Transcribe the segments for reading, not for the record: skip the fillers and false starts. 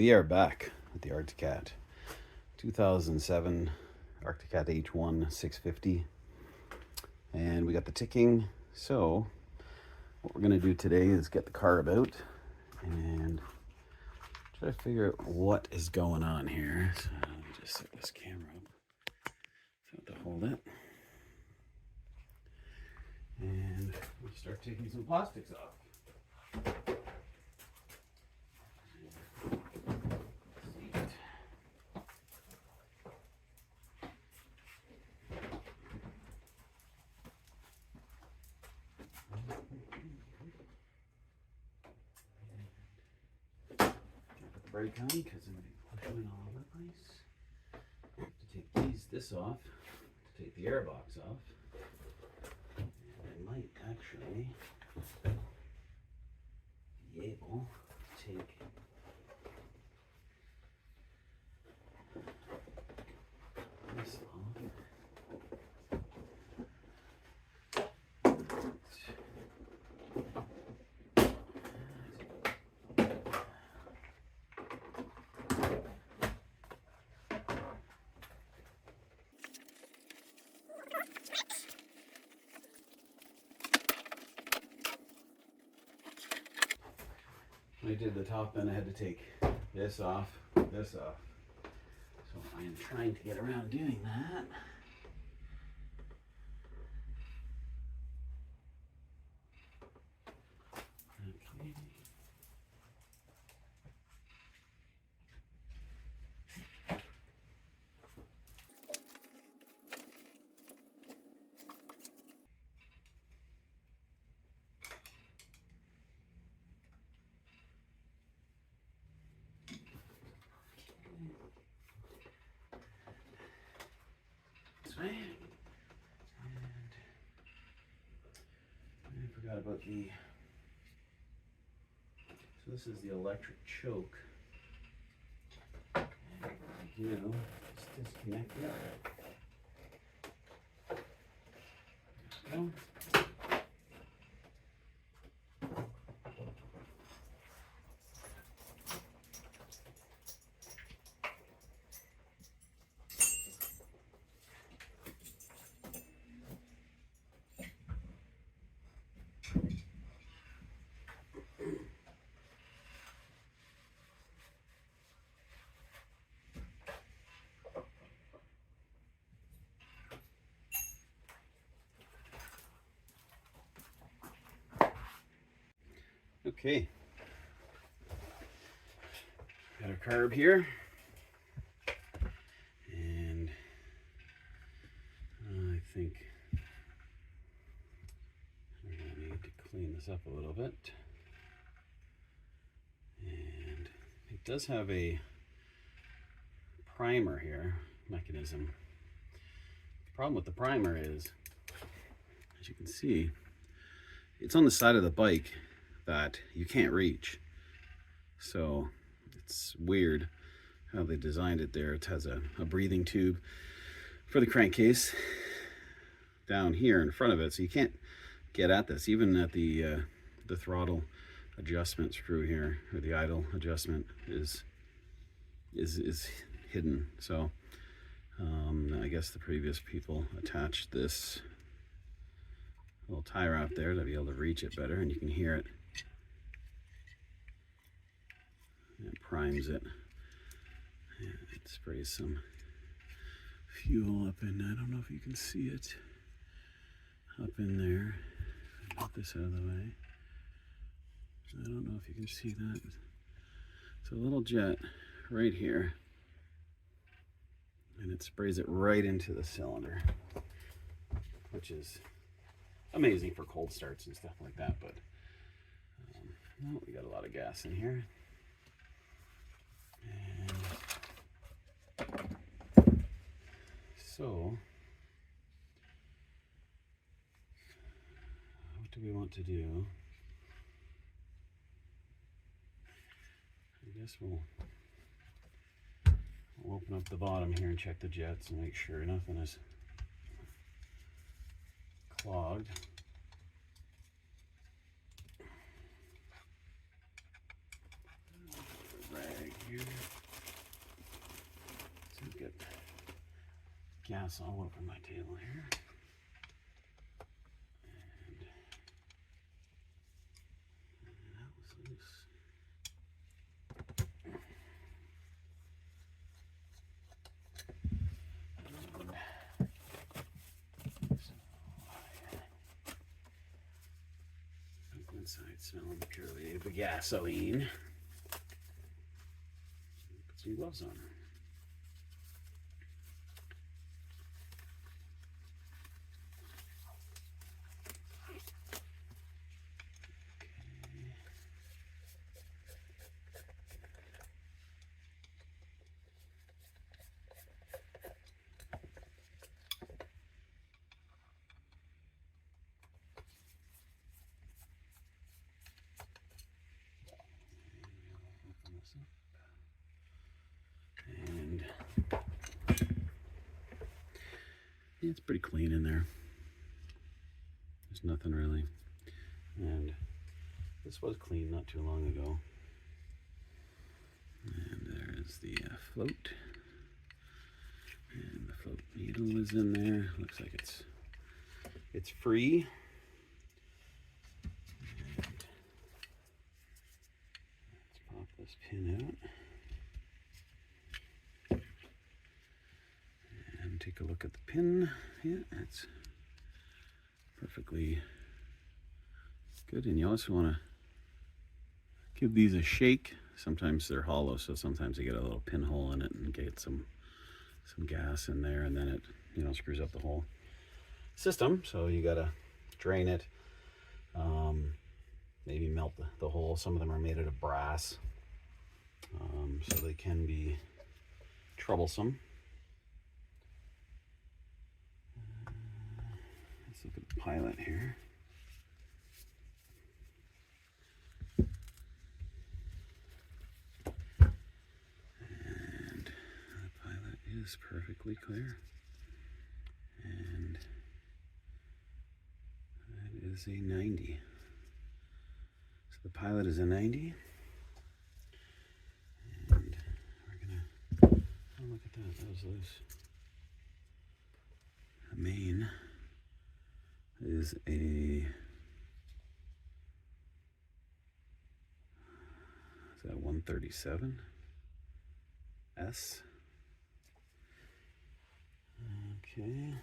We are back with the Arctic-Cat 2007 Arctic-Cat H1 650, and we got the ticking. So what we're going to do today is get the carb out and try to figure out what is going on here. So let me just set this camera up so to hold it, and we'll start taking some plastics off. Brake on because I'm going to be pushing all over the place. To take this off, to take the air box off, and I might actually be able to take this off. When I did the top end, I had to take this off, this off. So I am trying to get around doing that. Okay. Way. And I forgot about the, so this is the electric choke. And what I do is disconnect it. There we go. Okay, got our carb here, and I think we're going to need to clean this up a little bit. And it does have a primer here mechanism. The problem with the primer is, as you can see, it's on the side of the bike that you can't reach. So it's weird how they designed it there. It has a breathing tube for the crankcase down here in front of it, so you can't get at this. Even at the throttle adjustment screw here, or the idle adjustment, is hidden. So I guess the previous people attached this little tie wrap there to be able to reach it better, and you can hear it. It primes it. And it sprays some fuel up in, I don't know if you can see it, up in there. Get this out of the way. I don't know if you can see that. It's a little jet right here, and it sprays it right into the cylinder, which is amazing for cold starts and stuff like that. But well, we got a lot of gas in here. And so what do we want to do? I guess we'll open up the bottom here and check the jets and make sure nothing is clogged. Rag here. gas all over my table here. And that was loose. Inside smelling purely of gasoline. Put some gloves on. And it's pretty clean in there. There's nothing really. And this was clean not too long ago. And there is the float. And the float needle is in there. Looks like it's free. And let's pop this pin out. Take a look at the pin. Yeah, it's perfectly good. And you also want to give these a shake. Sometimes they're hollow, so sometimes you get a little pinhole in it and get some gas in there, and then it, you know, screws up the whole system. So you got to drain it. Maybe melt the hole. Some of them are made out of brass, so they can be troublesome. Let's look at the pilot here. And the pilot is perfectly clear. And that is a 90. So the pilot is a 90. And we're gonna, oh, look at that, that was loose. The main is a, is that 137 S? Okay.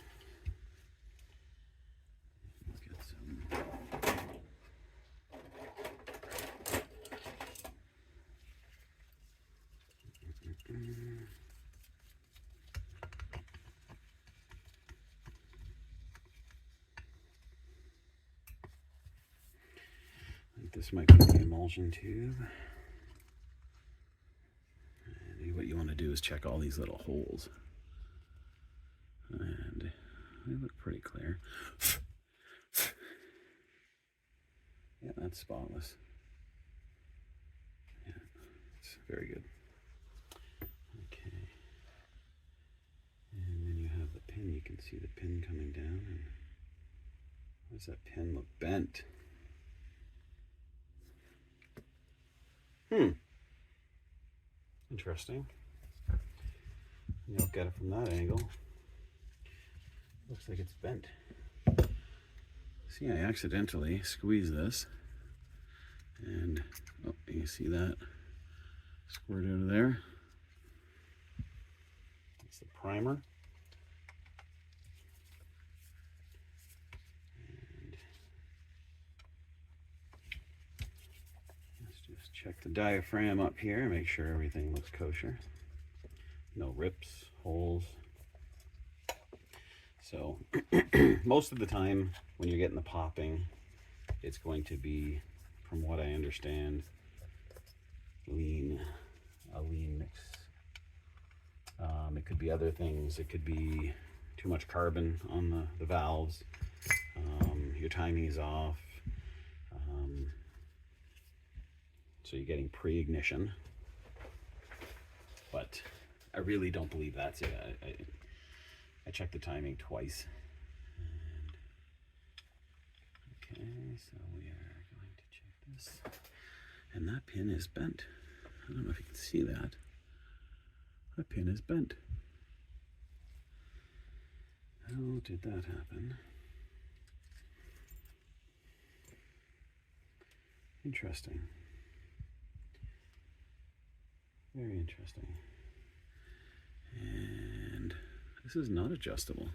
Let's get some. This might be the emulsion tube. And what you want to do is check all these little holes. And they look pretty clear. Yeah, that's spotless. Yeah, it's very good. Okay. And then you have the pin. You can see the pin coming down. And why does that pin look bent? Interesting. You look at it from that angle. Looks like it's bent. See, I accidentally squeezed this. And, oh, you see that? Squirt out of there. That's the primer. Just check the diaphragm up here, make sure everything looks kosher. No rips, holes. So most of the time when you're getting the popping, it's going to be, from what I understand, a lean mix. It could be other things. It could be too much carbon on the valves. Your timing is off. So you're getting pre-ignition, but I really don't believe that's it. I checked the timing twice. And, okay, so we are going to check this. And that pin is bent. I don't know if you can see that. That pin is bent. How did that happen? Interesting. Very interesting. And this is not adjustable.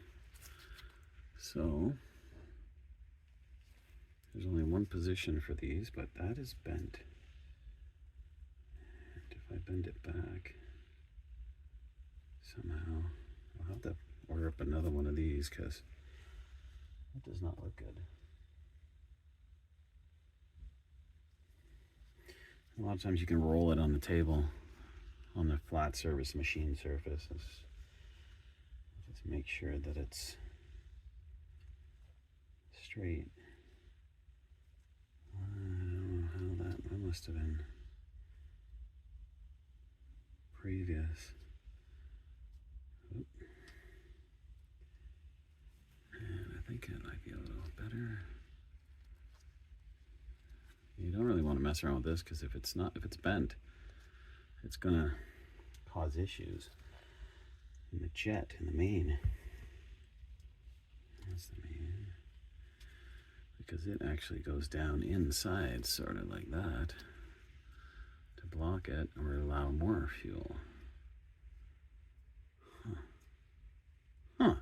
So there's only one position for these, but that is bent. And if I bend it back, somehow I'll have to order up another one of these because that does not look good. A lot of times you can roll it on the table on the flat surface machine surface. Just make sure that it's straight. I don't know how that must have been previous. Oop. And I think it might be a little better. You don't really want to mess around with this because if it's bent, it's gonna cause issues in the jet, in the main. That's the main. Because it actually goes down inside, sort of like that, to block it or allow more fuel. Huh.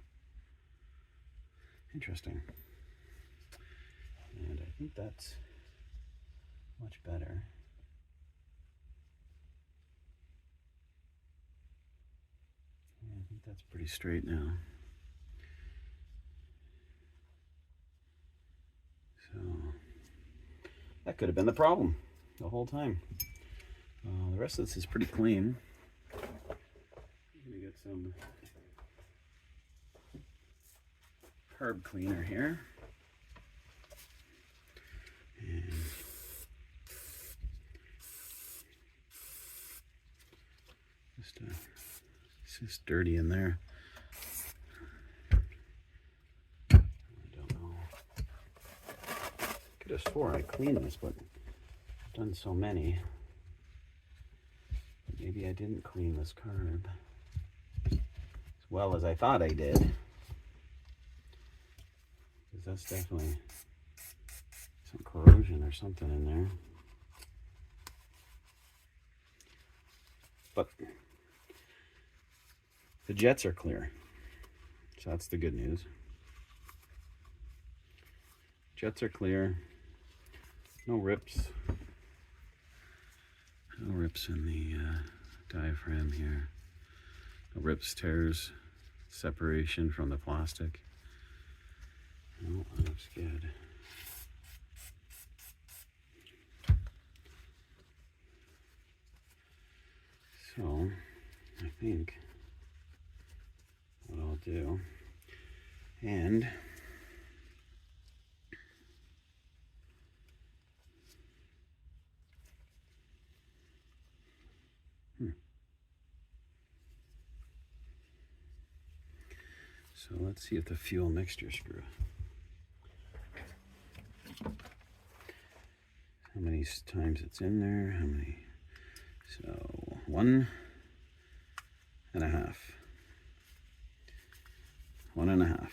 Interesting. And I think that's much better. Yeah, I think that's pretty straight now. So that could have been the problem the whole time. The rest of this is pretty clean. I'm gonna get some carb cleaner here. And it's just dirty in there. I don't know. Could have swore I cleaned this, but I've done so many. Maybe I didn't clean this carb as well as I thought I did. Because that's definitely some corrosion or something in there. But the jets are clear, so that's the good news. Jets are clear, no rips. No rips in the diaphragm here. No rips, tears, separation from the plastic. No, that looks good. So, I think what I'll do, and so let's see if the fuel mixture screw. How many times it's in there? How many? So 1.5. 1.5.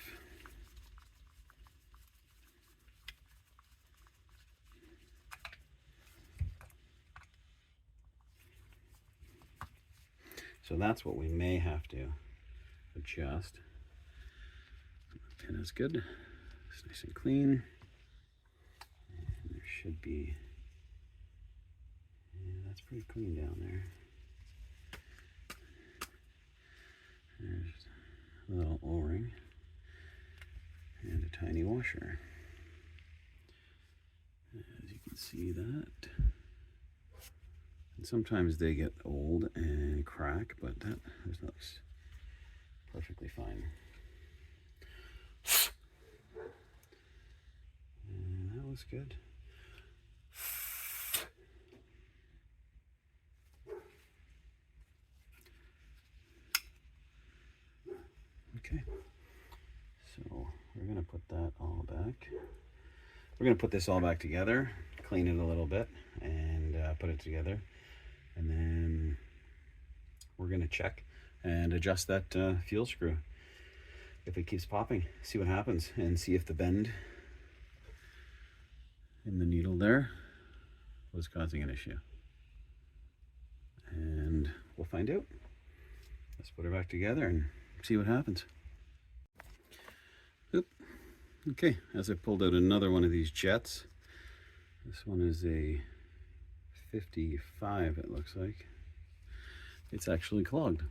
So that's what we may have to adjust. The pin is good. It's nice and clean. And there should be, yeah, that's pretty clean down there. There's a little O-ring and a tiny washer. As you can see that. And sometimes they get old and crack, but that looks perfectly fine. And that was good. Okay, so we're gonna put that all back. We're gonna put this all back together, clean it a little bit, and put it together. And then we're gonna check and adjust that fuel screw. if it keeps popping, see what happens, and see if the bend in the needle there was causing an issue. And we'll find out. Let's put her back together and see what happens. Oop. Okay, as I pulled out another one of these jets, this one is a 55, it looks like. It's actually clogged.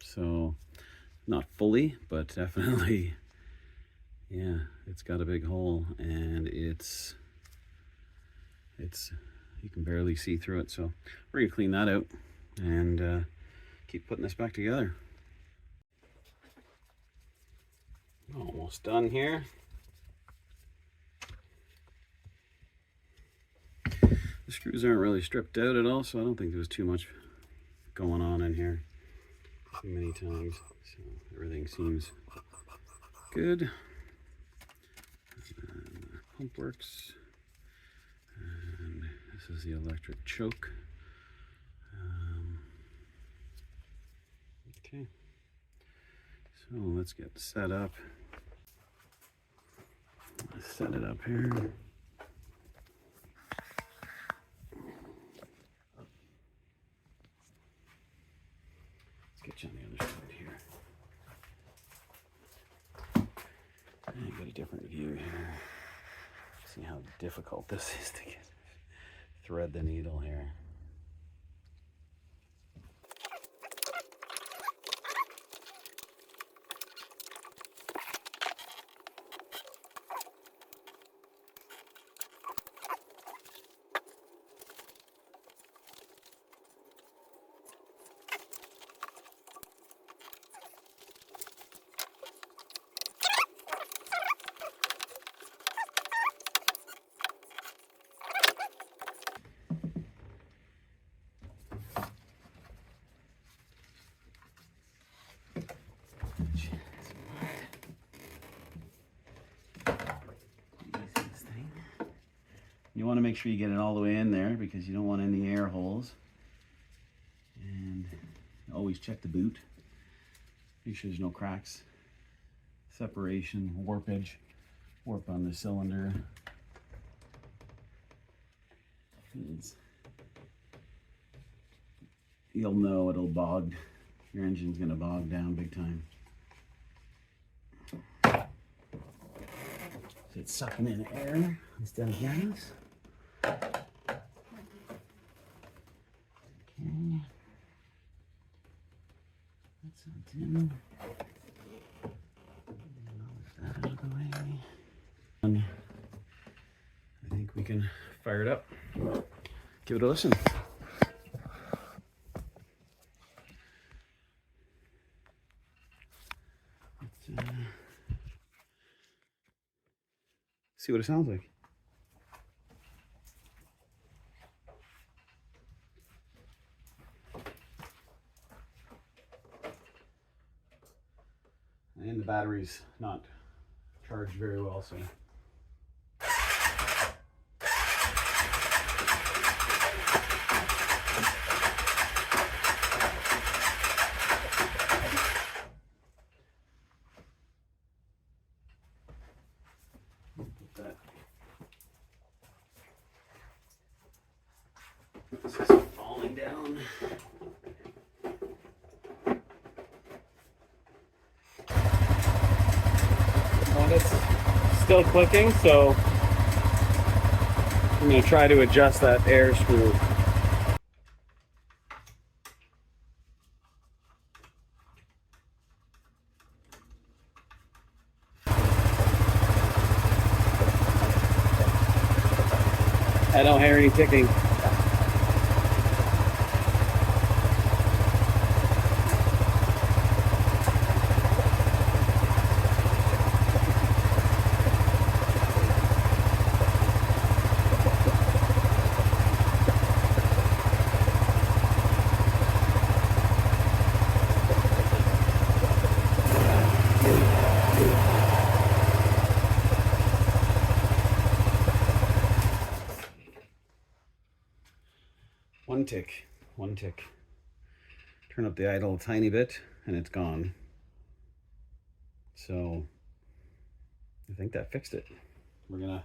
So, not fully, but definitely, yeah, it's got a big hole, and it's you can barely see through it. So we're gonna clean that out and keep putting this back together. Almost done here. The screws aren't really stripped out at all, so I don't think there was too much going on in here too many times. So everything seems good. And the pump works. And this is the electric choke. Okay. So let's get set up. Let's set it up here. Let's get you on the other side here. And get a different view here. See how difficult this is to get thread the needle here. You want to make sure you get it all the way in there because you don't want any air holes. And always check the boot. Make sure there's no cracks, separation, warpage, warp on the cylinder. You'll know it'll bog. Your engine's going to bog down big time. So it's sucking in air instead of gas. Okay. That's not in. That out of the way. And I think we can fire it up. Give it a listen. Let's see what it sounds like. And the battery's not charged very well, so. Put that. This is falling down. It's still clicking, so I'm going to try to adjust that air screw. I don't hear any ticking. One tick. Turn up the idle a tiny bit and it's gone. So I think that fixed it. We're gonna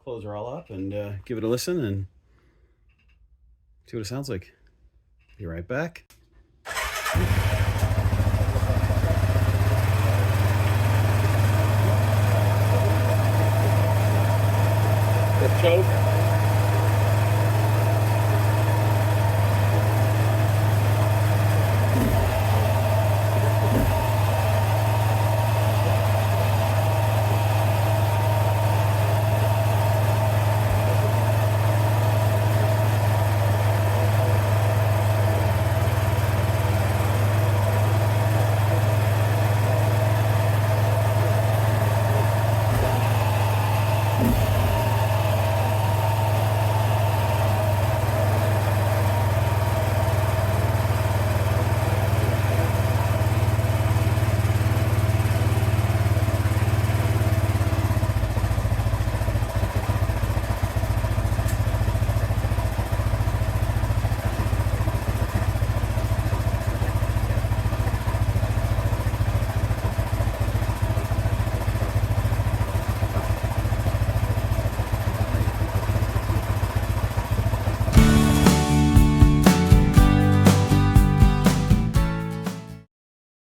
close her all up and give it a listen and see what it sounds like. Be right back. The choke.